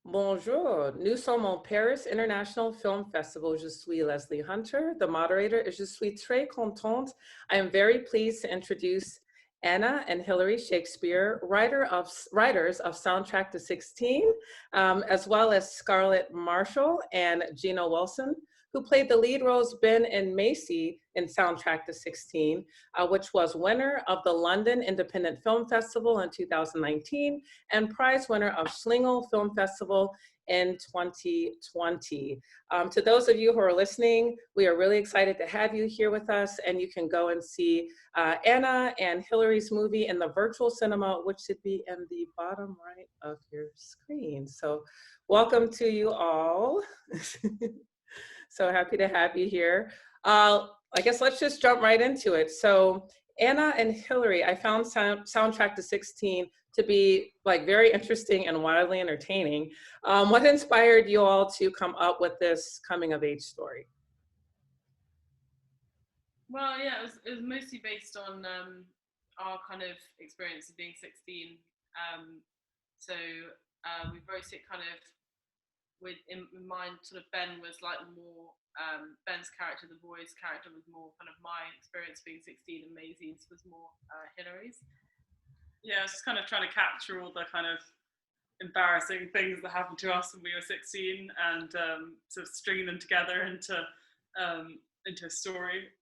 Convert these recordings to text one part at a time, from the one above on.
Bonjour, nous sommes au Paris International Film Festival. Je suis Lesley Hunter, the moderator, et je suis très contente. I am very pleased to introduce Anna and Hilary Shakespeare, writers of Soundtrack to 16, as well as Scarlett Marshall and Gino Wilson, who played the lead roles Ben and Macy in Soundtrack to 16, which was winner of the London Independent Film Festival in 2019 and prize winner of Schlingle Film Festival in 2020. To those of you who are listening, we are really excited to have you here with us, and you can go and see Anna and Hilary's movie in the virtual cinema, which should be in the bottom right of your screen. So welcome to you all. So happy to have you here. I guess let's just jump right into it. So Anna and Hilary, I found Soundtrack to 16 to be like very interesting and wildly entertaining. What inspired you all to come up with this coming of age story? Well, yeah, it was mostly based on our kind of experience of being 16. So we wrote it kind of with in mind. Sort of Ben was like more Ben's character, the boy's character was more kind of my experience being 16, and Maisie's was more Hilary's. Yeah, I was just kind of trying to capture all the kind of embarrassing things that happened to us when we were 16 and sort of string them together into a story.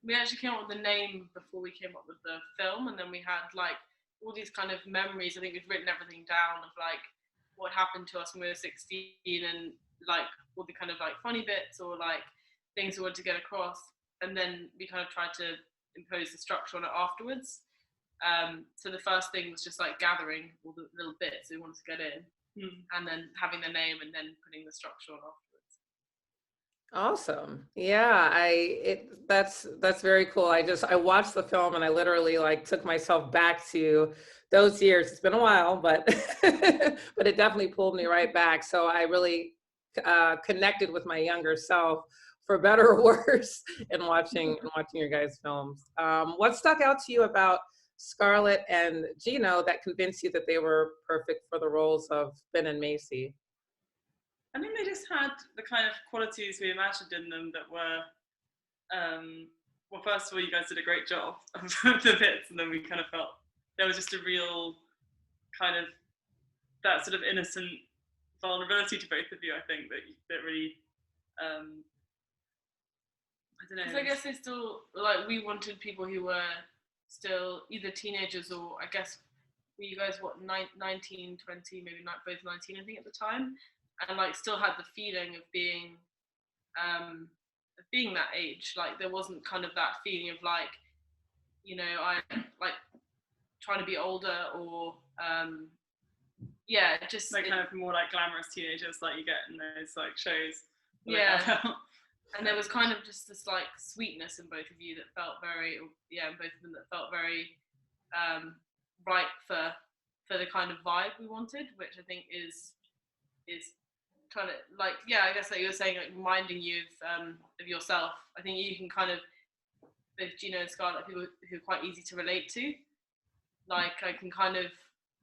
We actually came up with the name before we came up with the film, and then we had like all these kind of memories. I think we've written everything down of like what happened to us when we were 16 and like all the kind of like funny bits or like things we wanted to get across, and then we kind of tried to impose the structure on it afterwards. So the first thing was just like gathering all the little bits we wanted to get in, and then having the name and then putting the structure on afterwards. Awesome. Yeah, that's very cool. I watched the film and I literally like took myself back to those years. It's been a while, but but it definitely pulled me right back. So I really connected with my younger self, for better or worse, in watching your guys' films. What stuck out to you about Scarlett and Gino that convinced you that they were perfect for the roles of Ben and Macy? I think they just had the kind of qualities we imagined in them that were, well, first of all, you guys did a great job of the bits, and then we kind of felt there was just a real kind of that sort of innocent vulnerability to both of you. I think that really, I don't know. Because I guess they still like we wanted people who were still either teenagers or I guess were you guys what 19, 20, maybe not both 19 I think at the time. And like still had the feeling of being that age. Like there wasn't kind of that feeling of like, you know, I like trying to be older or yeah, just like kind of more like glamorous teenagers like you get in those like shows. Yeah. And there was kind of just this like sweetness in both of you that felt very both of them that felt very right for the kind of vibe we wanted, which I think is kind of like I guess like you were saying, like reminding you of yourself. I think you can kind of both Gino and Scarlett, people who are quite easy to relate to. Like I can kind of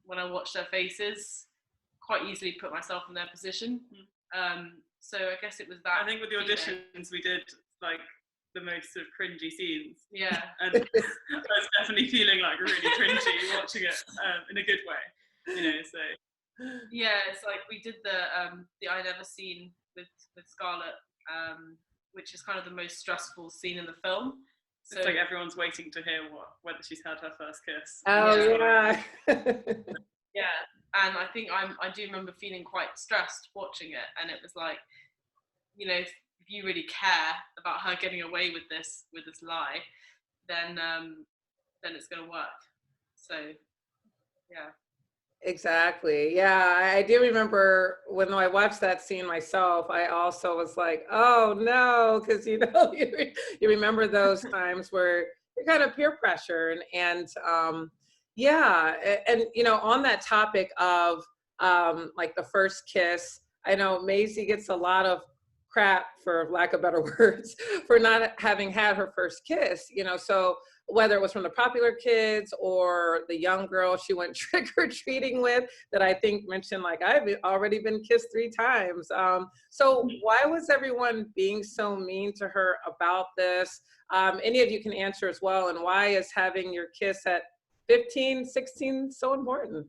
when I watch their faces, quite easily put myself in their position. So I guess it was that. I think with the auditions we did like the most sort of cringy scenes. Yeah. And I was definitely feeling like really cringy watching it in a good way, you know. So. Yeah, it's like we did the I Never scene with Scarlett, which is kind of the most stressful scene in the film. So it's like everyone's waiting to hear whether she's had her first kiss. Oh yeah. Yeah, and I think I do remember feeling quite stressed watching it, and it was like, you know, if you really care about her getting away with this lie, then it's gonna work. So yeah. Exactly. Yeah, I do remember when I watched that scene myself, I also was like, oh no, because you know, you remember those times where you're kind of peer pressure and yeah, and you know, on that topic of like the first kiss, I know Maisie gets a lot of crap, for lack of better words, for not having had her first kiss, you know, so whether it was from the popular kids or the young girl she went trick-or-treating with that I think mentioned like, I've already been kissed 3 times. So why was everyone being so mean to her about this? Any of you can answer as well. And why is having your kiss at 15, 16 so important?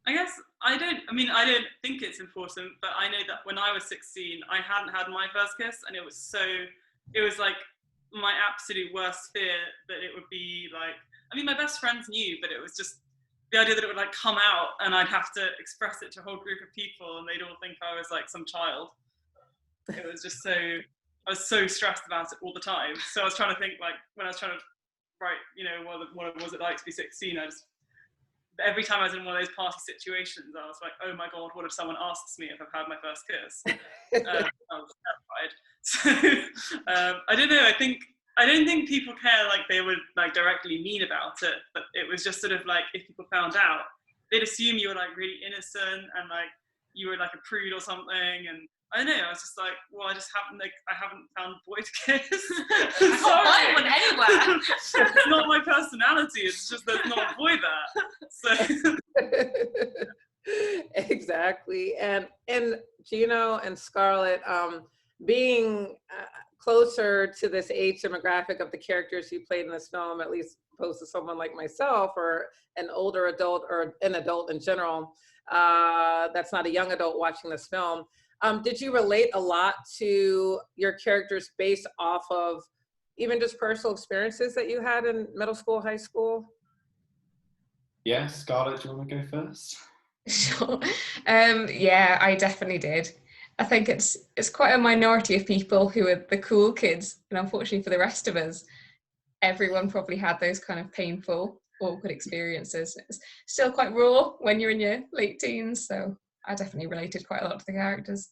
I guess I don't think it's important, but I know that when I was 16, I hadn't had my first kiss, and it was like my absolute worst fear that it would be like, I mean, my best friends knew, but it was just the idea that it would like come out and I'd have to express it to a whole group of people and they'd all think I was like some child. It was just I was so stressed about it all the time. So I was trying to think, like, when I was trying to write, you know, what was it like to be 16, every time I was in one of those party situations, I was like, oh my God, what if someone asks me if I've had my first kiss? I was terrified. So I don't know, I don't think people care like they would like directly mean about it, but it was just sort of like, if people found out, they'd assume you were like really innocent and like you were like a prude or something. And I don't know, I was just like, well, I haven't found a boy to kiss. I can't find one anywhere. It's not my personality, it's just there's not a boy there. So Exactly. And Gino and Scarlett, being closer to this age demographic of the characters you played in this film, at least opposed to someone like myself or an older adult or an adult in general, that's not a young adult watching this film. Did you relate a lot to your characters based off of even just personal experiences that you had in middle school, high school? Yeah, Scarlett, do you want to go first? Sure. Yeah, I definitely did. I think it's quite a minority of people who are the cool kids, and unfortunately for the rest of us, everyone probably had those kind of painful, awkward experiences. It's still quite raw when you're in your late teens, so I definitely related quite a lot to the characters.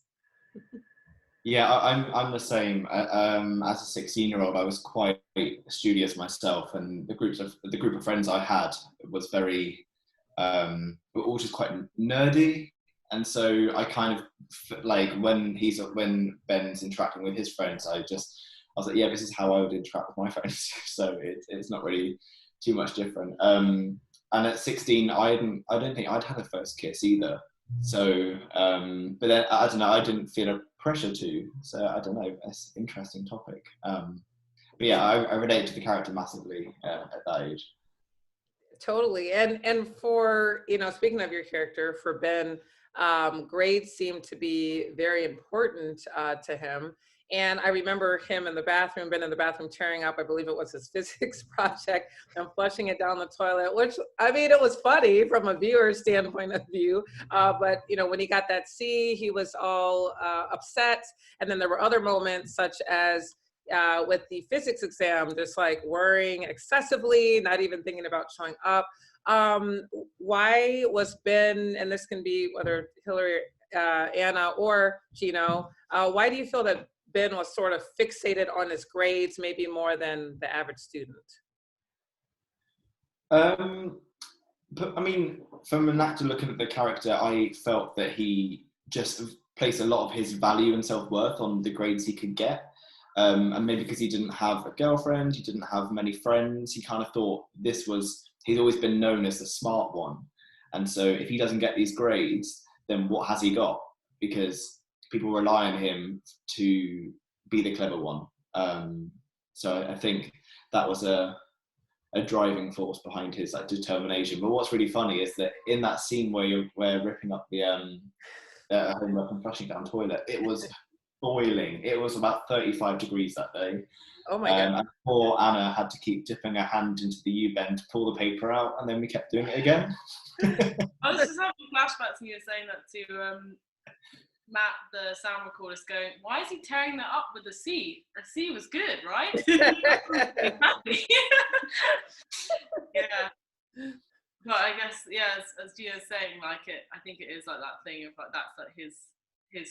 Yeah, I'm the same. As a 16-year-old, I was quite studious myself, and the group of friends I had was very, were all just quite nerdy, and so I kind of like when Ben's interacting with his friends, I was like, yeah, this is how I would interact with my friends. So it's not really too much different. And at 16, I don't think I'd had a first kiss either. So, but then I don't know, I didn't feel a pressure to. So I don't know. It's an interesting topic. But yeah, I relate to the character massively at that age. Totally. And for, you know, speaking of your character, for Ben, grades seem to be very important to him. And I remember him in the bathroom, Ben in the bathroom tearing up, I believe it was his physics project, and flushing it down the toilet, which, I mean, it was funny from a viewer's standpoint of view. But, you know, when he got that C, he was all upset. And then there were other moments such as with the physics exam, just like worrying excessively, not even thinking about showing up. Why was Ben, and this can be whether Hillary, Anna, or Gino, why do you feel that Ben was sort of fixated on his grades maybe more than the average student? But I mean, from an actor looking at the character, I felt that he just placed a lot of his value and self-worth on the grades he could get. And maybe because he didn't have a girlfriend, he didn't have many friends, he kind of thought he's always been known as the smart one. And so if he doesn't get these grades, then what has he got? Because people rely on him to be the clever one. So I think that was a driving force behind his like determination. But what's really funny is that in that scene where we're ripping up the homework and flushing down toilet, it was boiling. It was about 35 degrees that day. Oh my God. And poor Anna had to keep dipping her hand into the U-bend to pull the paper out, and then we kept doing it again. I was just having flashbacks when you were saying that to Matt, the sound recordist, going, why is he tearing that up with the C? The C was good, right? Exactly. Yeah. But I guess, yeah, as Gio's saying, like I think it is like that thing of like that's like his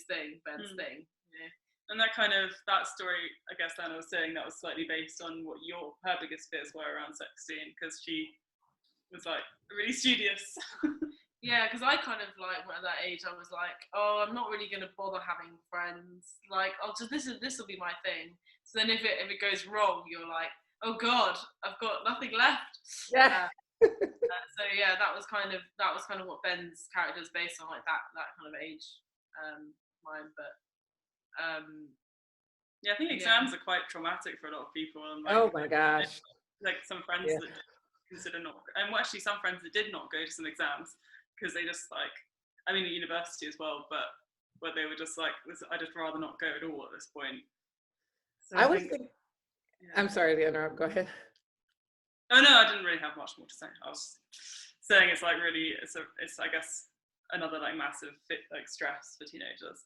thing, Ben's thing. Yeah. And that story, I guess Anna was saying, that was slightly based on what her biggest fears were around 16, because she was like really studious. Yeah, because I kind of like at that age, I was like, oh, I'm not really gonna bother having friends. Like, I'll just this will be my thing. So then if it goes wrong, you're like, oh God, I've got nothing left. Yeah. So yeah, that was kind of what Ben's character is based on, like that kind of age, mine. But yeah, I think exams are quite traumatic for a lot of people. And like, Oh my gosh. like some friends that consider not, and actually some friends that did not go to some exams because they just like, I mean, at university as well, but where they were just like, I'd just rather not go at all at this point. So I was thinking, I'm sorry to interrupt, go ahead. Oh no, I didn't really have much more to say. I was saying it's like really, it's I guess another like massive stress for teenagers.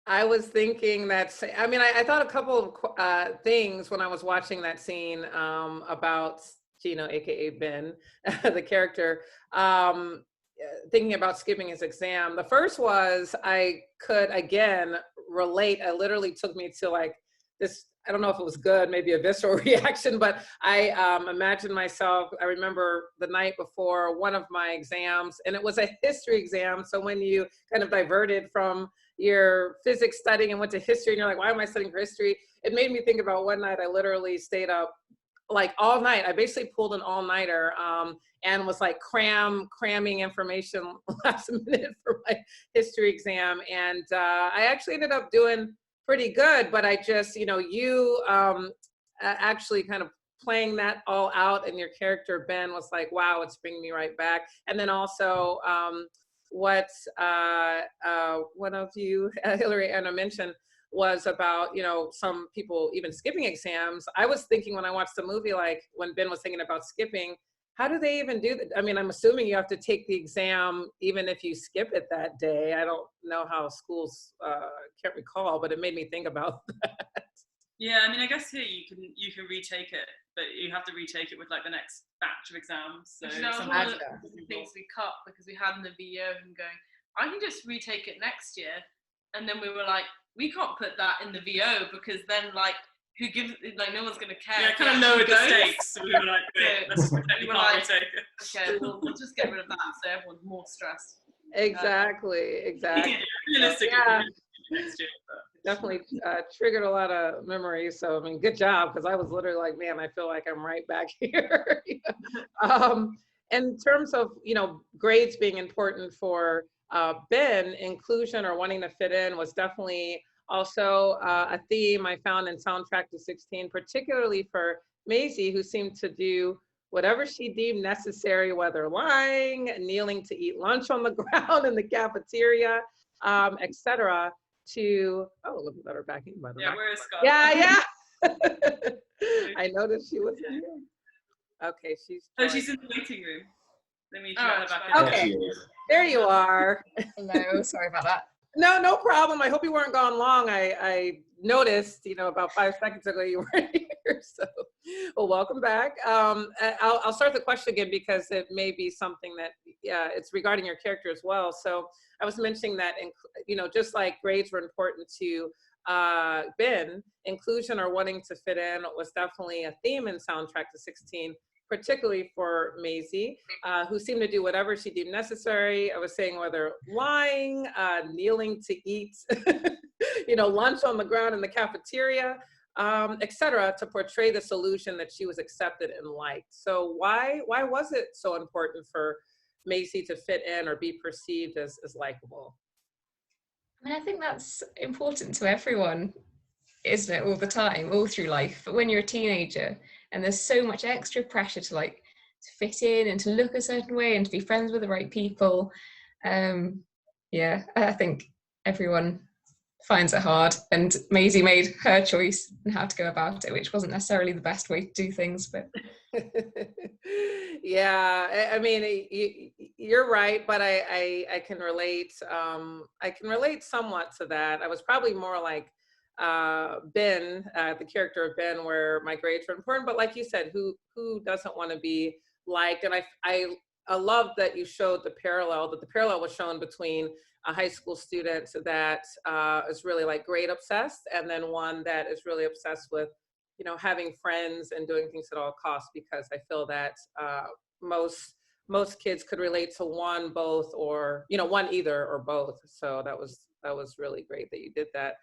I was thinking that, I mean, I thought a couple of things when I was watching that scene about Gino, AKA Ben, the character, thinking about skipping his exam. The first was I could, again, relate. It literally took me to like this, I don't know if it was good, maybe a visceral reaction, but I imagined myself, I remember the night before one of my exams, and it was a history exam. So when you kind of diverted from your physics studying and went to history, and you're like, why am I studying for history? It made me think about one night I literally stayed up like all night. I basically pulled an all-nighter and was like cramming information last minute for my history exam. And I actually ended up doing pretty good, but I just, you know, you actually kind of playing that all out, and your character Ben was like, wow, it's bringing me right back. And then also what one of you, Hillary, Anna, mentioned was about, you know, some people even skipping exams. I was thinking when I watched the movie, like when Ben was thinking about skipping, how do they even do that? I mean, I'm assuming you have to take the exam even if you skip it that day. I don't know how schools, can't recall, but it made me think about that. Yeah, I mean, I guess here you can retake it, but you have to retake it with like the next batch of exams. So that was one of the things we cut, because we had in the VO him going, I can just retake it next year. And then we were like, we can't put that in the VO because then like, who gives, like, no one's going to care. Yeah, kind of lowered the stakes. So we were like, let's retake it. Okay, we'll just get rid of that so everyone's more stressed. Exactly. Yeah, realistically, next year. Definitely triggered a lot of memories. So, I mean, good job, because I was literally like, man, I feel like I'm right back here. In terms of, you know, grades being important for Ben, inclusion or wanting to fit in was definitely also a theme I found in Soundtrack to 16, particularly for Maisie, who seemed to do whatever she deemed necessary, whether lying, kneeling to eat lunch on the ground in the cafeteria, etc. To, oh, let me let her back in, by the way. Yeah, where is Scarlett? Yeah. I noticed she was here. Okay, she's in the waiting room. Let me try her back in. Okay, there you are. Hello, sorry about that. No problem. I hope you weren't gone long. I noticed, you know, about 5 seconds ago you weren't here. So, well, welcome back. I'll start the question again because it may be something that, it's regarding your character as well. So I was mentioning that, you know, just like grades were important to Ben, inclusion or wanting to fit in was definitely a theme in Soundtrack to 16. Particularly for Maisie, who seemed to do whatever she deemed necessary. I was saying whether lying, kneeling to eat, you know, lunch on the ground in the cafeteria, etc., to portray the solution that she was accepted and liked. So why was it so important for Maisie to fit in or be perceived as likable? I mean, I think that's important to everyone, isn't it, all the time, all through life. But when you're a teenager and there's so much extra pressure to like to fit in and to look a certain way and to be friends with the right people, yeah, I think everyone finds it hard, and Maisie made her choice in how to go about it, which wasn't necessarily the best way to do things, but yeah, I mean, you're right, but I can relate. I can relate somewhat to that. I was probably more like Ben, the character of Ben, where my grades were important, but like you said, who doesn't want to be liked? And I love that you showed the parallel, that the parallel was shown between a high school student that is really like grade obsessed, and then one that is really obsessed with, you know, having friends and doing things at all costs, because I feel that most kids could relate to one, both, or, you know, one either or both. So that was really great that you did that.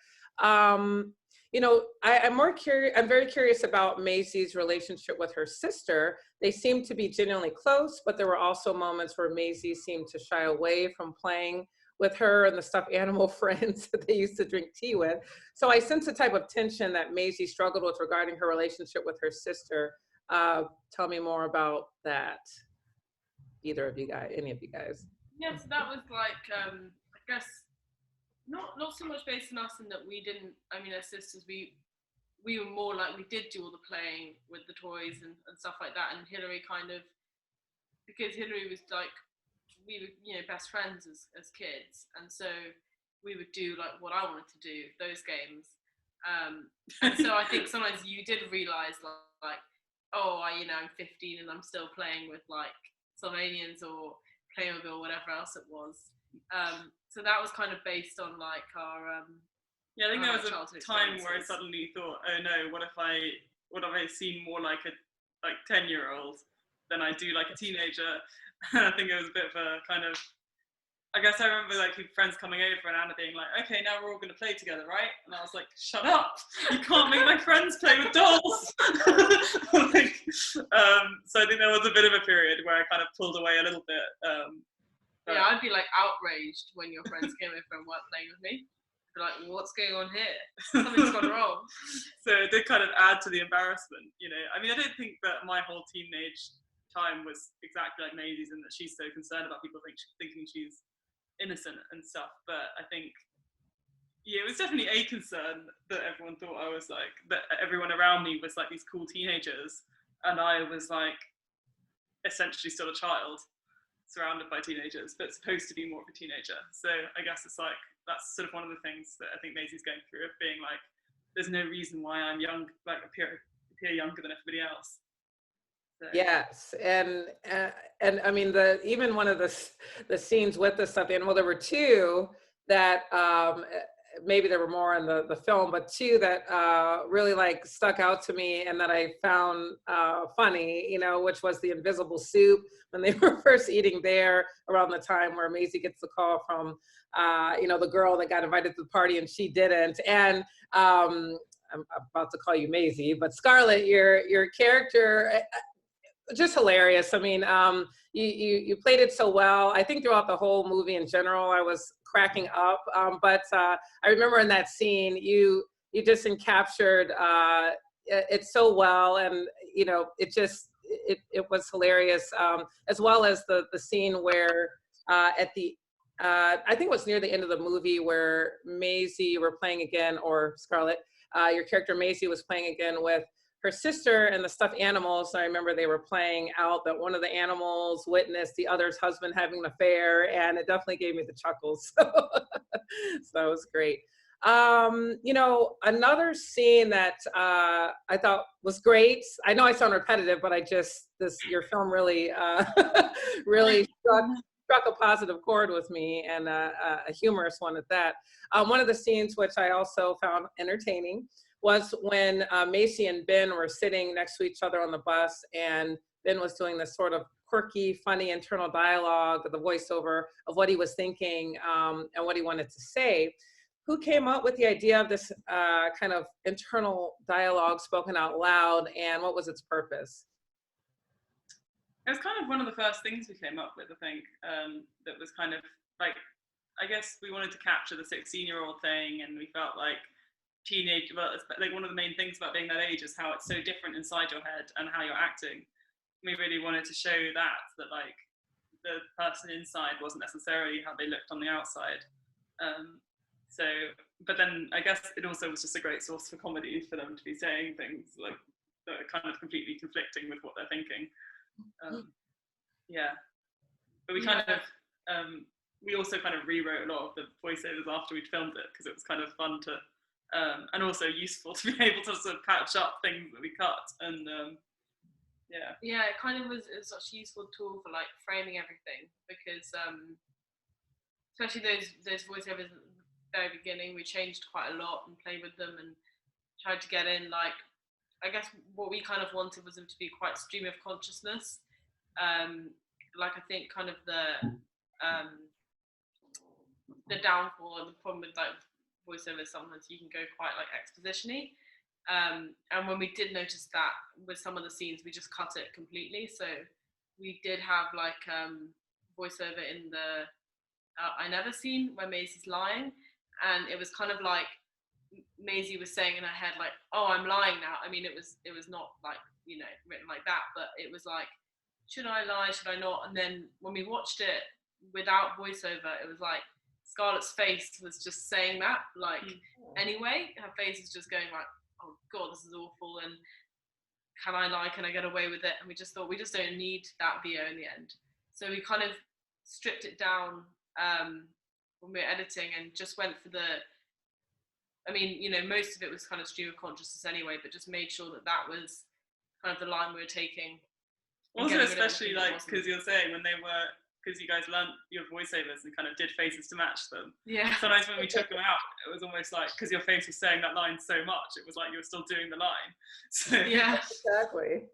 I'm more curious. I'm very curious about Maisie's relationship with her sister. They seemed to be genuinely close, but there were also moments where Maisie seemed to shy away from playing with her and the stuffed animal friends that they used to drink tea with. So I sense a type of tension that Maisie struggled with regarding her relationship with her sister. Tell me more about that. Either of you guys, any of you guys. Yes, that was like, I guess, not so much based on us in that we didn't, I mean, as sisters, we were more like, we did do all the playing with the toys and stuff like that. And Hilary kind of, because Hilary was like, we were, best friends as kids. And so we would do like what I wanted to do, those games. And so I think sometimes you did realize like, oh, I'm 15 and I'm still playing with like Slovenians or Playmobil or whatever else it was. So that was kind of based on like our I think there was a time where I suddenly thought, oh no, what if I seem more like a 10-year-old than I do like a teenager? And I think it was a bit of a kind of, I guess I remember like friends coming over and Anna being like, okay, now we're all going to play together, right? And I was like, shut up, you can't make my friends play with dolls. So I think there was a bit of a period where I kind of pulled away a little bit. Yeah, I'd be like outraged when your friends came over and weren't playing with me. I'd be like, what's going on here? Something's gone wrong. So it did kind of add to the embarrassment, I mean, I don't think that my whole teenage time was exactly like Maisie's in that she's so concerned about people thinking she's innocent and stuff, but I think it was definitely a concern that everyone thought I was like, that everyone around me was like these cool teenagers and I was like essentially still a child surrounded by teenagers but supposed to be more of a teenager. So I guess it's like that's sort of one of the things that I think Maisie's going through, of being like, there's no reason why I'm young, like appear younger than everybody else. So. Yes, and I mean even one of the scenes with the stuffed animal, there were two that maybe there were more in the film, but two that really like stuck out to me and that I found funny, which was the invisible soup when they were first eating there around the time where Maisie gets the call from the girl that got invited to the party and she didn't. And I'm about to call you Maisie, but Scarlett, your character, just hilarious. I mean, you played it so well. I think throughout the whole movie in general, I was cracking up. But I remember in that scene, you just captured it so well, and it was hilarious. As well as the scene where at the I think it was near the end of the movie where Maisie were playing again, or Scarlett, your character Maisie was playing again with her sister and the stuffed animals. I remember they were playing out that one of the animals witnessed the other's husband having an affair, and it definitely gave me the chuckles. So that was great. Another scene that I thought was great. I know I sound repetitive, but your film really, really struck a positive chord with me, and a humorous one at that. One of the scenes which I also found entertaining was when Maisie and Ben were sitting next to each other on the bus, and Ben was doing this sort of quirky, funny internal dialogue, the voiceover of what he was thinking and what he wanted to say. Who came up with the idea of this kind of internal dialogue spoken out loud, and what was its purpose? It was kind of one of the first things we came up with, I think, that was kind of like, I guess we wanted to capture the 16-year-old thing, and we felt like like one of the main things about being that age is how it's so different inside your head and how you're acting. We really wanted to show that like the person inside wasn't necessarily how they looked on the outside. But then I guess it also was just a great source for comedy for them to be saying things like that are kind of completely conflicting with what they're thinking. But we kind of we also kind of rewrote a lot of the voiceovers after we'd filmed it, because it was kind of fun to and also useful to be able to sort of patch up things that we cut. And it kind of was such a useful tool for like framing everything, because especially those voiceovers at the very beginning, we changed quite a lot and played with them and tried to get in, like, I guess what we kind of wanted was them to be quite stream of consciousness. Like I think kind of the downfall and the problem with like voiceovers, sometimes you can go quite like exposition-y. And when we did notice that with some of the scenes, we just cut it completely. So we did have like voiceover in the I Never scene where Maisie's lying, and it was kind of like Maisie was saying in her head like, oh, I'm lying now. I mean, it was not like, you know, written like that, but it was like, should I lie, should I not? And then when we watched it without voiceover, it was like Scarlett's face was just saying that, like, anyway, her face is just going like, oh god, this is awful, and can I lie, can I get away with it? And we just thought, we just don't need that VO in the end. So we kind of stripped it down when we were editing, and just went for the, I mean, you know, most of it was kind of stream of consciousness anyway, but just made sure that that was kind of the line we were taking. Also, especially like, because you're saying when they were, because you guys learned your voiceovers and kind of did faces to match them. Yeah. Sometimes when we took them out, it was almost like, because your face was saying that line so much, it was like you were still doing the line. So yeah, Exactly.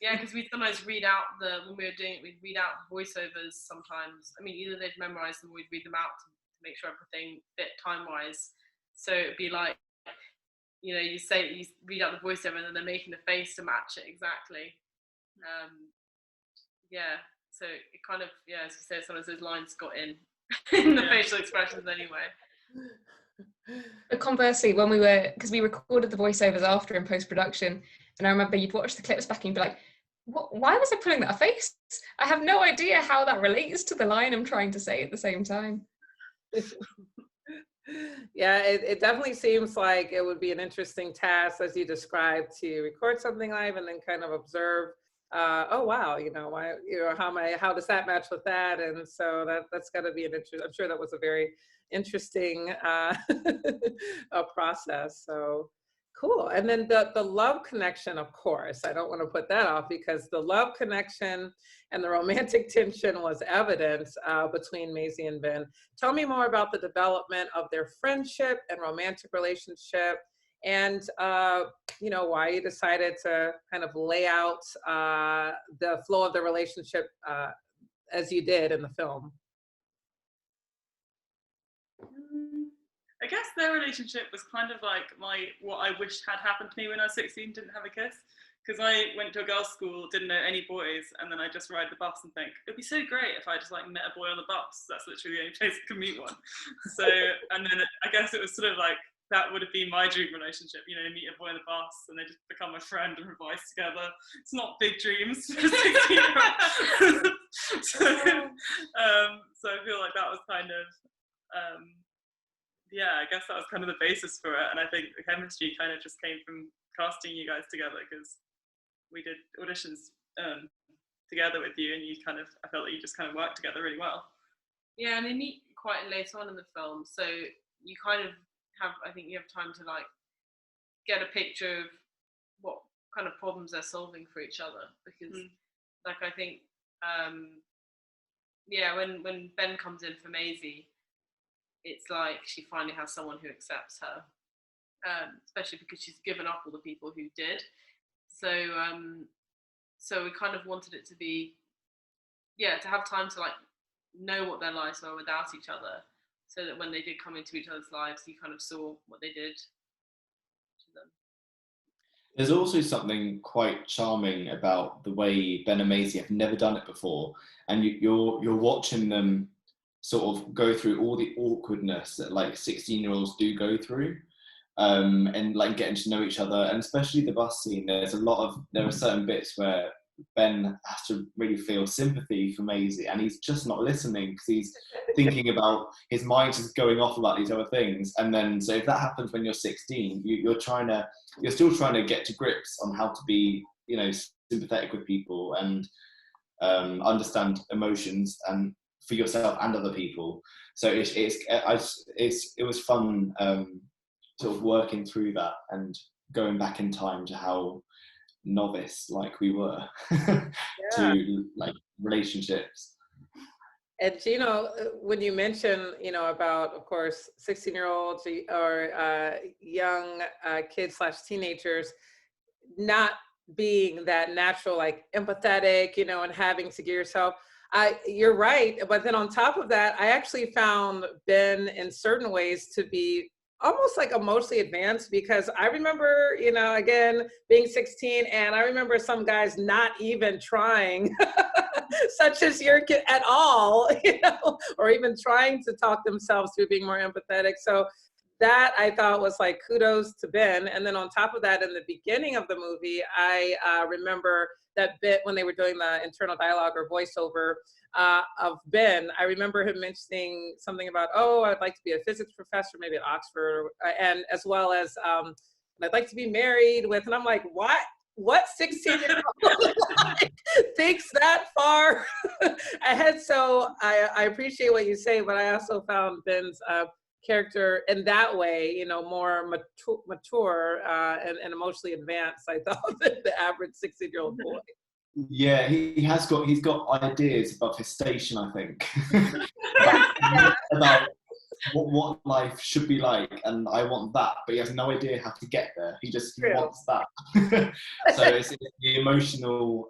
yeah, because we'd sometimes read out when we were doing it, we'd read out voiceovers sometimes. I mean, either they'd memorize them or we'd read them out to make sure everything fit time-wise. So it'd be like, you know, you read out the voiceover and then they're making the face to match it exactly. Yeah, so it kind of, yeah, as you said, sometimes those lines got in the facial expressions anyway. But conversely, when because we recorded the voiceovers after in post-production, and I remember you'd watch the clips back and you'd be like, why was I putting that face? I have no idea how that relates to the line I'm trying to say at the same time. Yeah, it definitely seems like it would be an interesting task, as you described, to record something live and then kind of observe, oh wow, you know, how does that match with that? And so that's got to be an interesting, I'm sure that was a very interesting process. So cool. And then the love connection, of course, I don't want to put that off, because the love connection and the romantic tension was evident between Maisie and Ben. Tell me more about the development of their friendship and romantic relationship, and you know, why you decided to kind of lay out the flow of the relationship as you did in the film. I guess their relationship was kind of like what I wished had happened to me when I was 16, didn't have a kiss. Because I went to a girls' school, didn't know any boys, and then I just ride the bus and think, it'd be so great if I just like met a boy on the bus. That's literally the only place I could meet one. So, and then I guess it was sort of like, that would have been my dream relationship, you know, meet a boy on the bus and they just become my friend and revise together. It's not big dreams for a 16-year-old. So I feel like that was kind of, yeah, I guess that was kind of the basis for it. And I think the chemistry kind of just came from casting you guys together, because we did auditions together with you, and I felt that you just kind of worked together really well. Yeah, and they meet quite late on in the film, so you kind of I think you have time to like get a picture of what kind of problems they're solving for each other, because like I think yeah, when Ben comes in for Maisie, it's like she finally has someone who accepts her, especially because she's given up all the people who did. So so we kind of wanted it to be, yeah, to have time to like know what their lives were without each other, so that when they did come into each other's lives, you kind of saw what they did to them. There's also something quite charming about the way Ben and Maisie have never done it before, and you're watching them sort of go through all the awkwardness that like 16-year-olds do go through, and like getting to know each other, and especially the bus scene. There are certain bits where Ben has to really feel sympathy for Maisie, and he's just not listening because he's thinking about, his mind's just going off about these other things. And then, so if that happens when you're 16, you're still trying to get to grips on how to be, you know, sympathetic with people and understand emotions and for yourself and other people. So it was fun sort of working through that and going back in time to how novice like we were to like relationships. And Gino, when you mention, you know, about, of course, 16-year-olds or young kids / teenagers not being that natural, like empathetic, you know, and having to give yourself, you're right. But then on top of that, I actually found Ben in certain ways to be almost like emotionally advanced, because I remember, you know, again, being 16, and I remember some guys not even trying, such as your kid at all, you know, or even trying to talk themselves through being more empathetic. So that I thought was like kudos to Ben. And then on top of that, in the beginning of the movie, I remember that bit when they were doing the internal dialogue or voiceover of Ben. I remember him mentioning something about, oh, I'd like to be a physics professor, maybe at Oxford, and as well as I'd like to be married with, and I'm like, what 16-year-old thinks that far ahead? So I appreciate what you say, but I also found Ben's character in that way, you know, more mature and emotionally advanced, I thought, than the average 16-year-old boy. Yeah, he's got ideas above his station, I think, about what life should be like, and I want that, but he has no idea how to get there. He wants that. So it's the emotional,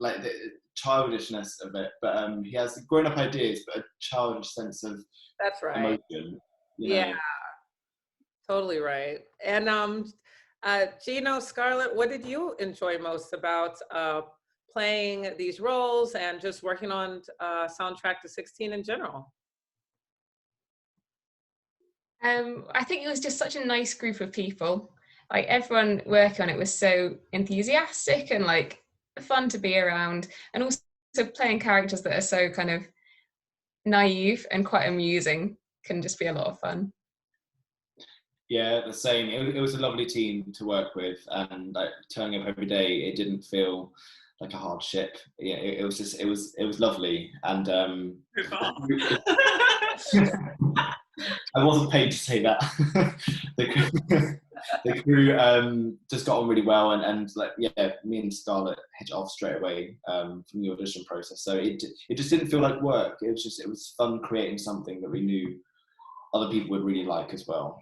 like the childishness of it, but he has grown-up ideas, but a childish sense of that's right. Emotion. Yeah, totally right. And Gino, Scarlett, what did you enjoy most about playing these roles and just working on Soundtrack to 16 in general? I think it was just such a nice group of people. Like everyone working on it was so enthusiastic and like fun to be around, and also playing characters that are so kind of naive and quite amusing can just be a lot of fun. Yeah, the same. It was a lovely team to work with, and like turning up every day, it didn't feel like a hardship. Yeah, it was just it was lovely, and I wasn't paid to say that. the crew just got on really well, and like yeah, me and Scarlett hit it off straight away from the audition process. So it just didn't feel like work. It was fun creating something that we knew other people would really like as well.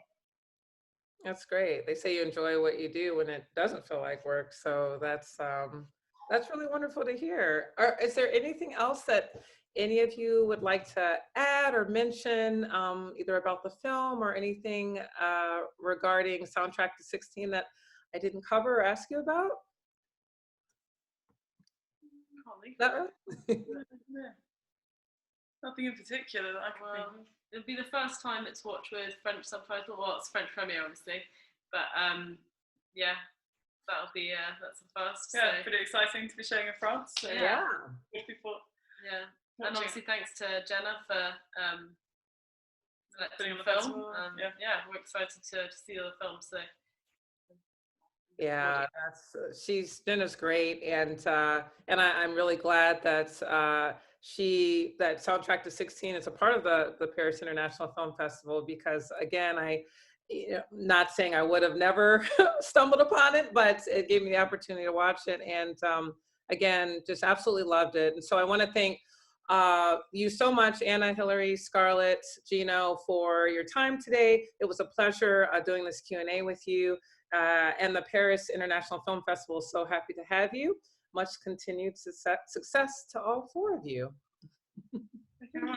That's great. They say you enjoy what you do when it doesn't feel like work. So that's really wonderful to hear. Is there anything else that any of you would like to add or mention, either about the film or anything regarding Soundtrack to 16 that I didn't cover or ask you about? Not really? Nothing in particular that I can think of. It'll be the first time it's watched with French subtitle. Well, it's French premiere, obviously, but yeah, that'll be that's the first. Yeah, so. Pretty exciting to be showing in France. So Yeah. Good people. Yeah, and obviously thanks to Jenna for putting on the film. festival. Yeah, we're excited to see the film. So. Yeah, Jenna's great, and I'm really glad that that Soundtrack to 16 is a part of the Paris International Film Festival, because again, not saying I would have never stumbled upon it, but it gave me the opportunity to watch it, and again, just absolutely loved it. And so I want to thank you so much, Anna, Hillary, Scarlett, Gino, for your time today. It was a pleasure doing this Q&A with you. And the Paris International Film Festival is so happy to have you. Much continued success to all four of you. Thank you.